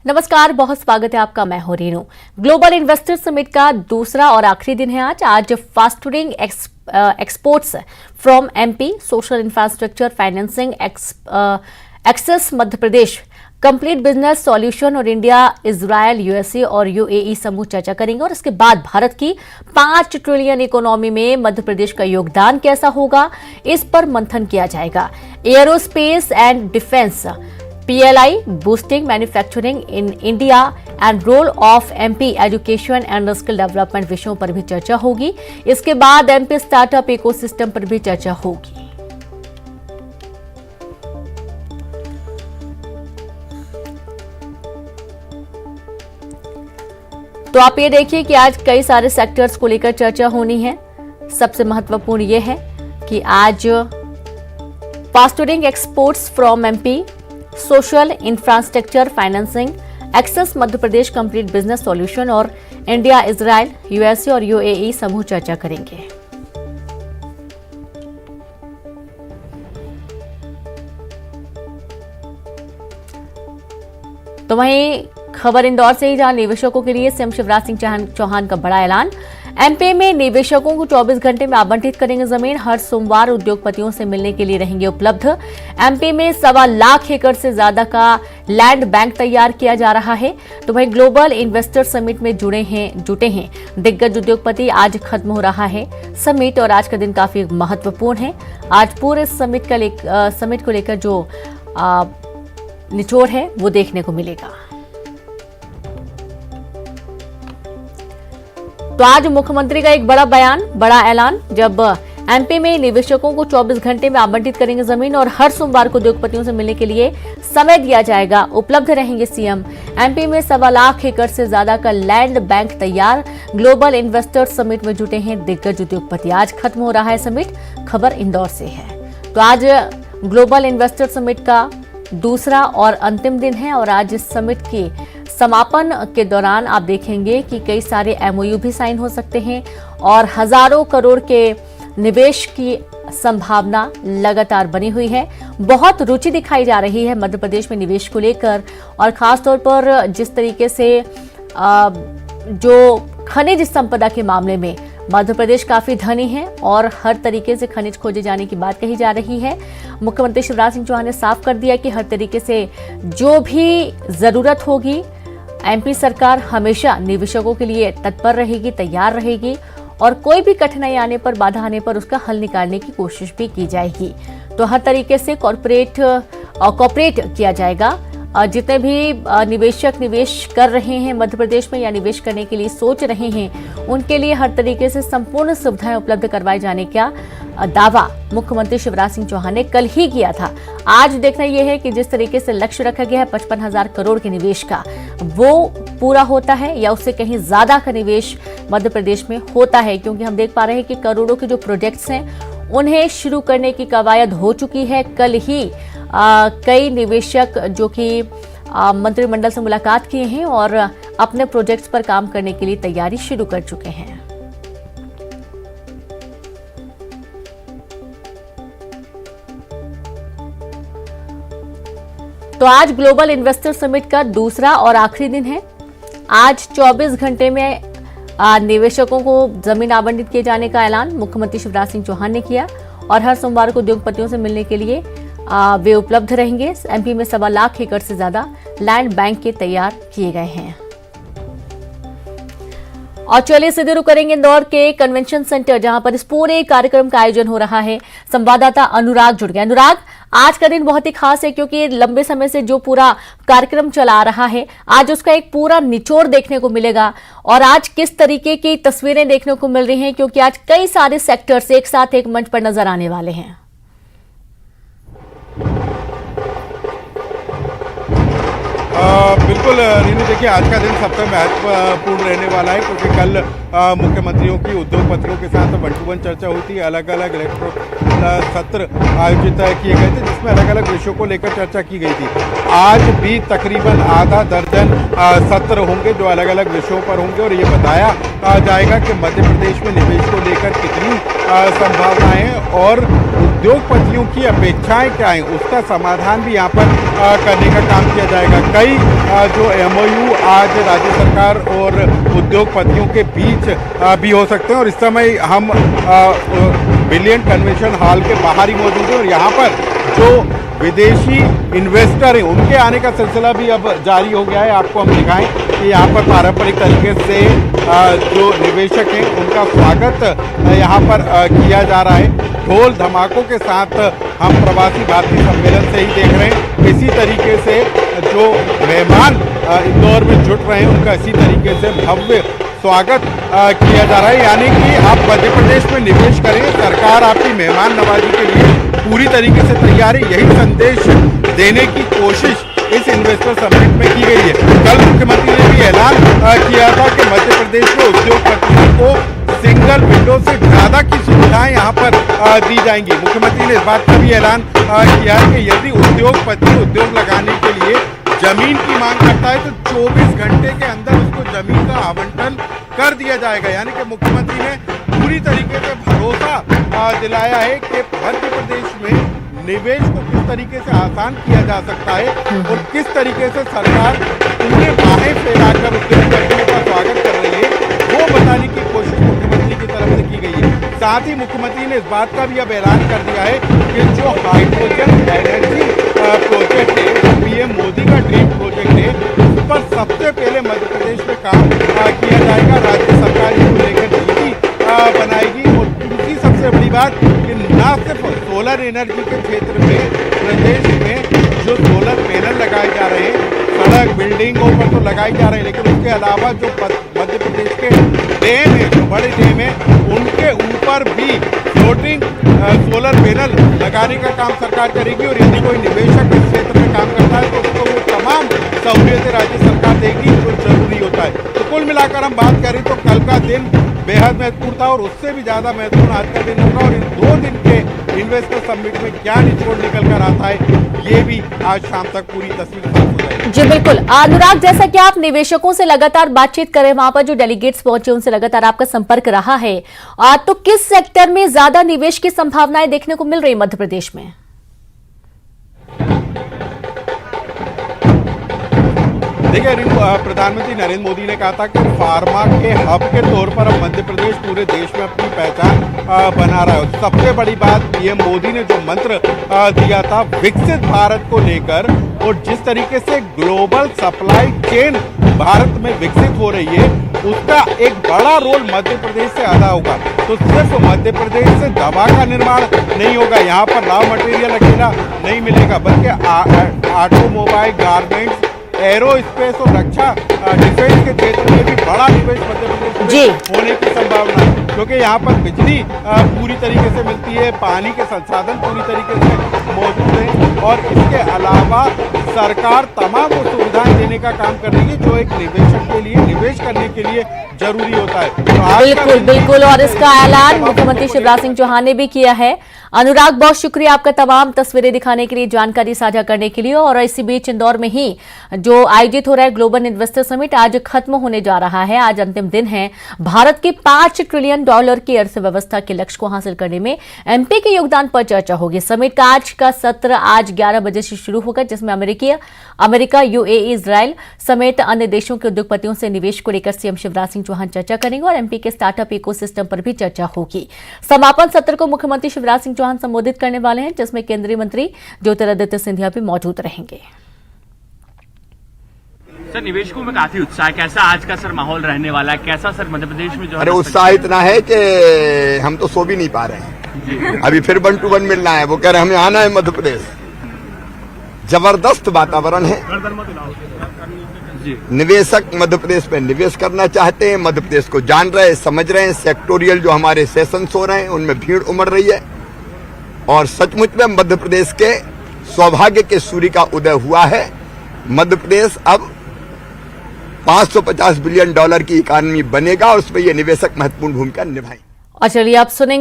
नमस्कार, बहुत स्वागत है आपका। मैं हूं रीनू। ग्लोबल इन्वेस्टर समिट का दूसरा और आखिरी दिन है आज fostering exports from MP, social infrastructure financing access Madhya Pradesh, complete business solution और इंडिया, इजरायल, यूएसए और यूएई समूह चर्चा करेंगे। और इसके बाद भारत की 5 ट्रिलियन इकोनॉमी में मध्य प्रदेश का योगदान कैसा होगा, इस पर मंथन किया जाएगा। Aerospace and defence, PLI, boosting manufacturing in India and role of MP education and skill development विषयों पर भी चर्चा होगी। इसके बाद MP स्टार्टअप इकोसिस्टम पर भी चर्चा होगी। तो आप ये देखिए कि आज कई सारे सेक्टर्स को लेकर चर्चा होनी है। सबसे महत्वपूर्ण ये है कि आज fostering exports from MP, social infrastructure financing access Madhya Pradesh, complete business solution और इंडिया, इजरायल, यूएसए और यूएई समूह चर्चा करेंगे। तो वहीं खबर इंदौर से ही, जहां निवेशकों के लिए सीएम शिवराज सिंह चौहान का बड़ा ऐलान। एमपी में निवेशकों को 24 घंटे में आवंटित करेंगे जमीन। हर सोमवार उद्योगपतियों से मिलने के लिए रहेंगे उपलब्ध। एमपी में 1.25 लाख एकड़ से ज्यादा का लैंड बैंक तैयार किया जा रहा है। तो वहीं ग्लोबल इन्वेस्टर समिट में जुटे हैं दिग्गज उद्योगपति। आज खत्म हो रहा है समिट और आज का दिन काफी महत्वपूर्ण है। आज पूरे समिट को लेकर जो निचोड़ है वो देखने को मिलेगा। तो आज मुख्यमंत्री का एक बड़ा बयान, बड़ा ऐलान, जब एमपी में निवेशकों को 24 घंटे में आवंटित करेंगे जमीन और हर सोमवार को उद्योगपतियों से मिलने के लिए समय दिया जाएगा, उपलब्ध रहेंगे सीएम। एमपी में 1.25 लाख एकड़ से ज्यादा का लैंड बैंक तैयार। ग्लोबल इन्वेस्टर समिट में जुटे हैं दिग्गज उद्योगपति। आज खत्म हो रहा है समिट। खबर इंदौर से है। तो आज ग्लोबल इन्वेस्टर समिट का दूसरा और अंतिम दिन है और आज इस समिट के समापन के दौरान आप देखेंगे कि कई सारे MOU भी साइन हो सकते हैं और हजारों करोड़ के निवेश की संभावना लगातार बनी हुई है। बहुत रुचि दिखाई जा रही है मध्य प्रदेश में निवेश को लेकर और खासतौर पर जिस तरीके से जो खनिज संपदा के मामले में मध्य प्रदेश काफी धनी है और हर तरीके से खनिज खोजे जाने की बात कही जा रही है। मुख्यमंत्री शिवराज सिंह चौहान ने साफ कर दिया कि हर तरीके से जो भी जरूरत होगी एमपी सरकार हमेशा निवेशकों के लिए तत्पर रहेगी, तैयार रहेगी और कोई भी कठिनाई आने पर, बाधा आने पर उसका हल निकालने की कोशिश भी की जाएगी। तो हर तरीके से कॉर्पोरेट किया जाएगा। जितने भी निवेशक निवेश कर रहे हैं मध्य प्रदेश में या निवेश करने के लिए सोच रहे हैं, उनके लिए हर तरीके से संपूर्ण सुविधाएं उपलब्ध करवाए जाने का दावा मुख्यमंत्री शिवराज सिंह चौहान ने कल ही किया था। आज देखना यह है कि जिस तरीके से लक्ष्य रखा गया है 55,000 करोड़ के निवेश का, वो पूरा होता है या उससे कहीं ज्यादा का निवेश मध्य प्रदेश में होता है। क्योंकि हम देख पा रहे हैं कि करोड़ों के जो प्रोजेक्ट्स हैं उन्हें शुरू करने की कवायद हो चुकी है। कल ही कई निवेशक जो कि मंत्रिमंडल से मुलाकात किए हैं और अपने प्रोजेक्ट्स पर काम करने के लिए तैयारी शुरू कर चुके हैं। तो आज ग्लोबल इन्वेस्टर समिट का दूसरा और आखिरी दिन है। आज 24 घंटे में निवेशकों को जमीन आवंटित किए जाने का ऐलान मुख्यमंत्री शिवराज सिंह चौहान ने किया और हर सोमवार को उद्योगपतियों से मिलने के लिए वे उपलब्ध रहेंगे। एमपी में 1.25 लाख एकड़ से ज्यादा लैंड बैंक के तैयार किए गए हैं। और चलिए सीधे रुक करेंगे इंदौर के कन्वेंशन सेंटर, जहां पर इस पूरे कार्यक्रम का आयोजन हो रहा है। संवाददाता अनुराग जुड़ गया। अनुराग, आज का दिन बहुत ही खास है क्योंकि लंबे समय से जो पूरा कार्यक्रम चला आ रहा है, आज उसका एक पूरा निचोड़ देखने को मिलेगा। और आज किस तरीके की तस्वीरें देखने को मिल रही हैं, क्योंकि आज कई सारे सेक्टर्स एक साथ एक मंच पर नजर आने वाले हैं। बिल्कुल रीनू, देखिए आज का दिन सबसे महत्वपूर्ण रहने वाला है क्योंकि कल मुख्यमंत्रियों की उद्योगपतियों के साथ 1-to-1 चर्चा हुई थी। अलग अलग सत्र आयोजित किए गए थे जिसमें अलग अलग विषयों को लेकर चर्चा की गई थी। आज भी तकरीबन आधा दर्जन सत्र होंगे जो अलग अलग विषयों पर होंगे और ये बताया जाएगा कि मध्य प्रदेश में निवेश को लेकर कितनी संभावनाएं और उद्योगपतियों की अपेक्षाएं क्या हैं उसका समाधान भी यहाँ पर करने का काम किया जाएगा। कई जो MOU आज राज्य सरकार और उद्योगपतियों के बीच भी हो सकते हैं और इस समय हम ब्रिलियंट कन्वेंशन हॉल के बाहर ही मौजूद हैं और यहाँ पर जो विदेशी इन्वेस्टर हैं उनके आने का सिलसिला भी अब जारी हो गया है। आपको हम दिखाएं कि यहाँ पर पारंपरिक तरीके से जो निवेशक हैं उनका स्वागत यहाँ पर किया जा रहा है। ढोल धमाकों के साथ हम प्रवासी भारतीय सम्मेलन से ही देख रहे हैं। इसी तरीके से जो मेहमान इंदौर में जुट रहे हैं उनका इसी तरीके से भव्य स्वागत किया जा रहा है। यानी कि आप मध्य प्रदेश में निवेश करें, सरकार आपकी मेहमान नवाजी के लिए पूरी तरीके से तैयार है। यही संदेश देने की कोशिश इस इन्वेस्टर समिट में की गई है। कल मुख्यमंत्री ने भी ऐलान किया था कि मध्य प्रदेश में उद्योगपतियों को सिंगल विंडो से ज्यादा की सुविधाएं यहाँ पर दी जाएंगी। मुख्यमंत्री ने इस बात का भी ऐलान किया है कि यदि उद्योगपति उद्योग लगाने के लिए जमीन की मांग करता है तो 24 घंटे के अंदर उसको जमीन का आवंटन कर दिया जाएगा। यानी कि मुख्यमंत्री ने पूरी तरीके से भरोसा दिलाया है कि मध्य प्रदेश में निवेश को किस तरीके से आसान किया जा सकता है और किस तरीके से सरकार पूरे बाहें फैलाकर उद्योगपतियों का स्वागत कर रही है वो बताने की कोशिश मुख्यमंत्री की तरफ से की गई है। साथ ही मुख्यमंत्री ने इस बात का भी अब ऐलान कर दिया है कि जो हाइड्रोजन एनर्जी प्रोजेक्ट है, PM मोदी का ड्रीम प्रोजेक्ट है, उस पर सबसे पहले मध्य प्रदेश में काम किया जाएगा। राज्य सरकार इसको लेकर नीति बनाएगी और दूसरी सबसे बड़ी बात कि न सिर्फ सोलर एनर्जी के क्षेत्र में प्रदेश में जो सोलर पैनल लगाए जा रहे हैं, सड़क बिल्डिंगों पर तो लगाए जा रहे हैं, लेकिन उसके अलावा जो मध्य प्रदेश के डैम है, जो बड़े डैम है, उनके ऊपर भी फ्लोटिंग सोलर पैनल लगाने का काम सरकार करेगी और यदि कोई निवेशक इस क्षेत्र में काम करता है तो उसको वो तमाम सहूलियतें राज्य सरकार देगी जो जरूरी होता है। तो कुल मिलाकर हम बात करें तो कल का दिन बेहद महत्वपूर्ण था और उससे भी ज्यादा महत्वपूर्ण आज का दिन होगा और इन 2 दिन के इन्वेस्टर समिट में क्या निचोड़ निकल कर आता है ये भी आज शाम तक पूरी तस्वीर साफ हो जाएगी। जी बिल्कुल अनुराग, जैसा कि आप निवेशकों से लगातार बातचीत करें, वहां पर जो डेलीगेट्स पहुंचे उनसे लगातार आपका संपर्क रहा है, तो किस सेक्टर में ज्यादा निवेश की संभावनाएं देखने को मिल रही मध्य प्रदेश में? देखिए, प्रधानमंत्री नरेंद्र मोदी ने कहा था कि फार्मा के हब के तौर पर अब मध्य प्रदेश पूरे देश में अपनी पहचान बना रहा है। सबसे बड़ी बात PM मोदी ने जो मंत्र दिया था विकसित भारत को लेकर और जिस तरीके से ग्लोबल सप्लाई चेन भारत में विकसित हो रही है उसका एक बड़ा रोल मध्य प्रदेश से अदा होगा। तो सिर्फ मध्य प्रदेश से दवा का निर्माण नहीं होगा, यहाँ पर रॉ मटेरियल अकेला नहीं मिलेगा बल्कि ऑटोमोबाइल, गारमेंट्स, एरोस्पेस और रक्षा डिफेंस के क्षेत्र में भी बड़ा निवेश मध्य प्रदेश में होने की संभावना है क्योंकि यहाँ पर बिजली पूरी तरीके से मिलती है, पानी के संसाधन पूरी तरीके से मौजूद हैं और इसके अलावा सरकार तमाम वो सुविधाएं देने का काम कर रही है जो एक निवेशक के लिए निवेश करने के लिए जरूरी होता है। बिल्कुल बिल्कुल, और इसका ऐलान मुख्यमंत्री शिवराज सिंह चौहान ने भी किया है। अनुराग, बहुत शुक्रिया आपका तमाम तस्वीरें दिखाने के लिए, जानकारी साझा करने के लिए। और इसी बीच इंदौर में ही जो आयोजित हो रहा है ग्लोबल इन्वेस्टर समिट आज खत्म होने जा रहा है। आज अंतिम दिन है। भारत की $5 ट्रिलियन की अर्थव्यवस्था के लक्ष्य को हासिल करने में MP के योगदान पर चर्चा होगी। समिट का आज का सत्र आज 11 बजे से शुरू होगा जिसमें अमेरिका, UAE, इजराइल समेत अन्य देशों के उद्योगपतियों से निवेश को लेकर CM शिवराज सिंह चौहान चर्चा करेंगे और MP के स्टार्टअप इकोसिस्टम पर भी चर्चा होगी। समापन सत्र को मुख्यमंत्री शिवराज सिंह चौहान संबोधित करने वाले हैं जिसमें केंद्रीय मंत्री ज्योतिरादित्य सिंधिया भी मौजूद रहेंगे। सर, निवेशकों में काफी उत्साह, कैसा आज का सर माहौल रहने वाला है? कैसा सर मध्य प्रदेश में जो अरे उत्साह इतना है कि हम तो सो भी नहीं पा रहे हैं। अभी फिर 1 to 1 मिलना है, वो कह रहे हमें आना है मध्य प्रदेश। जबरदस्त वातावरण है। निवेशक मध्य प्रदेश में निवेश करना चाहते हैं, मध्य प्रदेश को जान रहे हैं, समझ रहे हैं। सेक्टोरियल जो हमारे सेशंस हो रहे हैं उनमें भीड़ उमड़ रही है और सचमुच में मध्य प्रदेश के सौभाग्य के सूर्य का उदय हुआ है। मध्य प्रदेश अब $550 बिलियन की इकॉनमी बनेगा और उसमें ये निवेशक महत्वपूर्ण भूमिका निभाएंगे। और चलिए आप सुनेंगे